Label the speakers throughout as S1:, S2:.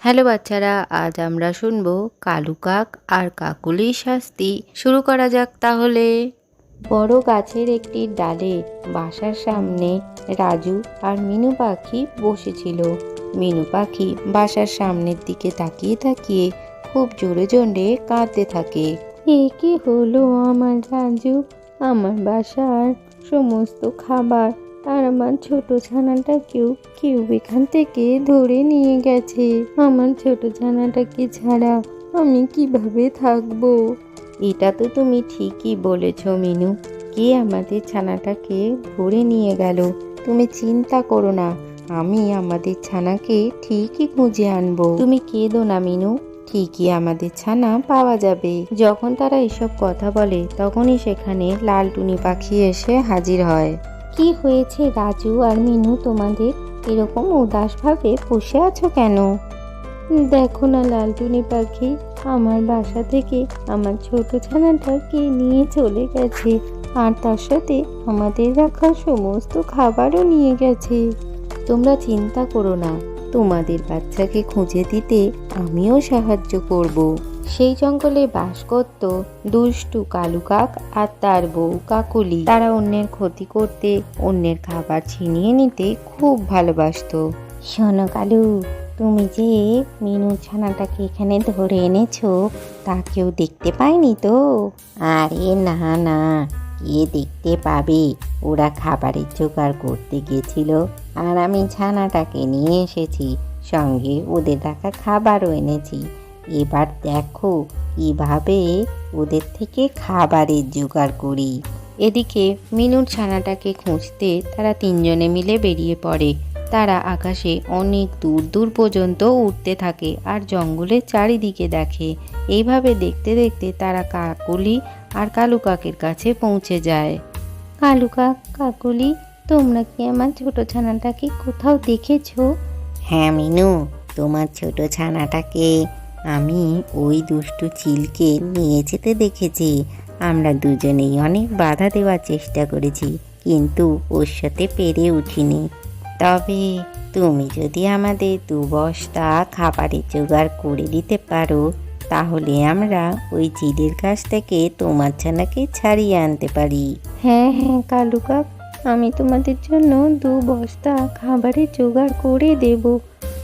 S1: Hello বাচ্চারা, আজ আমরা শুনবো কালু কাক আর কাকুলির শাস্তি। শুরু করা যাক তাহলে। বড় গাছের একটি ডালে বাসার সামনে রাজু আর মিনু পাখি বসেছিল। মিনু পাখি বাসার সামনের দিকে তাকিয়ে তাকিয়ে খুব জোরে জোরে কাঁদতে থাকে। এ কি হলো আমার রাজু, আমার বাসার সমস্ত খাবার আর আমার ছোট ছানাটাকেও কেউ এখান থেকে ধরে নিয়ে গেছে। আমার ছোট ছানাটাকে ছাড়া আমি কিভাবে থাকবো? এটা তো তুমি ঠিকই বলেছ মিনু, কে আমাদের ছানাটাকে ধরে নিয়ে গেল? তুমি চিন্তা করো না, আমি আমাদের ছানাকে ঠিকই খুঁজে আনবো। তুমি কেঁদো না মিনু, ঠিকই আমাদের ছানা পাওয়া যাবে। যখন তারা এসব কথা বলে তখনই সেখানে লাল টুনি পাখি এসে হাজির হয়। কি হয়েছে রাজু আর মিনু, তোমাদের এরকম উদাসভাবে বসে আছো কেন? দেখো না লালটুনি পাখি, আমার বাসা থেকে আমার ছোট ছানাটাকে নিয়ে চলে গেছে, আর তার সাথে আমাদের রাখা সমস্ত খাবারও নিয়ে গেছে। তোমরা চিন্তা করো না, তোমাদের বাচ্চাকে খুঁজে দিতে আমিও সাহায্য করব। সেই জঙ্গলে বাস করত দুষ্টু কালু কাক আর তার বউ কাকুলি। তারা অন্যের ক্ষতি করতে, অন্যের খাবার ছিনিয়ে নিতে খুব ভালোবাসতো। শোনো কালু, তুমি যে মিনু ছানাটাকে এখানে ধরে এনেছো, তা কেউ দেখতে পায়নি তো? আরে না না, কে দেখতে পাবে? ওরা খাবারের জোগাড় করতে গেছিল আর আমি ছানাটাকে নিয়ে এসেছি, সঙ্গে ওদের রাখা খাবারও এনেছি। এবার দেখো কিভাবে ওদের থেকে খাবারের জোগাড় করি। এদিকে মিনুর ছানাটাকে খুঁজতে তারা তিনজনে মিলে বেরিয়ে পড়ে। তারা আকাশে অনেক দূর দূর পর্যন্ত উঠতে থাকে আর জঙ্গলের চারিদিকে দেখে। এইভাবে দেখতে দেখতে তারা কাকুলি আর কালু কাকের কাছে পৌঁছে যায়। কালু কাক, কাকুলি, তোমরা কি আমার ছোট ছানাটাকে কোথাও দেখেছো? হ্যাঁ মিনু, তোমার ছোট ছানাটাকে আমি ওই দুষ্টু চিলকে নিয়ে যেতে দেখেছি। আমরা দুজনেই অনেক বাধা দেওয়ার চেষ্টা করেছি, কিন্তু ওর সাথে পেরে উঠিনি। তবে তুমি যদি আমাদের 2 বস্তা খাবারের জোগাড় করে দিতে পারো, তাহলে আমরা ওই চিলের কাছ থেকে তোমার ছানাকে ছাড়িয়ে আনতে পারি। হ্যাঁ হ্যাঁ কালু কাক, আমি তোমাদের জন্য 2 বস্তা খাবারের জোগাড় করে দেব,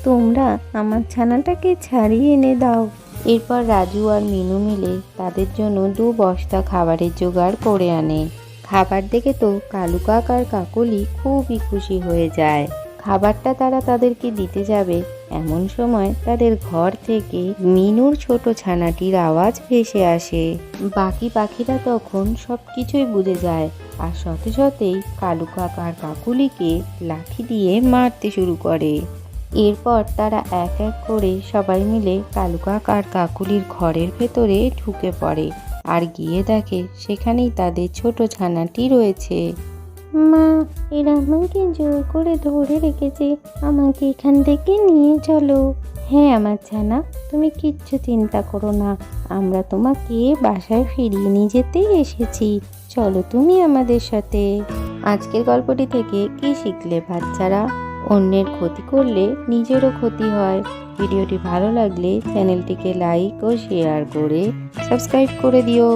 S1: তোমরা আমার ছানাটাকে ছাড়িয়ে এনে দাও। এরপর রাজু আর মিনু মিলে তাদের জন্য 2 বস্তা খাবারের জোগাড় করে আনে। খাবার দেখে তো কালু কাক আর কাকলি খুবই খুশি হয়ে যায়। খাবারটা তারা তাদেরকে দিতে যাবে, এমন সময় তাদের ঘর থেকে মিনুর ছোট ছানাটির আওয়াজ ভেসে আসে। বাকি পাখিরা তখন সব কিছুই বুঝে যায় আর সাথে সাথেই কালু কাক আর কাকুলিকে লাঠি দিয়ে মারতে শুরু করে। এরপর তারা এক এক করে সবাই মিলে কালু কাক আর কাকুলির ঘরের ভেতরে ঢুকে পড়ে আর গিয়ে দেখে সেখানেই তাদের ছোট ছানাটি রয়েছে। মা, এরা আমাকে জোর করে ধরে রেখেছে, আমাকে এখান থেকে নিয়ে চলো। হ্যাঁ আমার ছানা, তুমি কিচ্ছু চিন্তা করো না, আমরা তোমাকে বাসায় ফিরিয়ে নিয়ে যেতেই এসেছি, চলো তুমি আমাদের সাথে। আজকের গল্পটি থেকে কি শিখলে বাচ্চারা? অন্যের ক্ষতি করলে নিজেরও ক্ষতি হয়। ভিডিওটি ভালো লাগলে চ্যানেলটিকে লাইক ও শেয়ার করে সাবস্ক্রাইব করে দিও।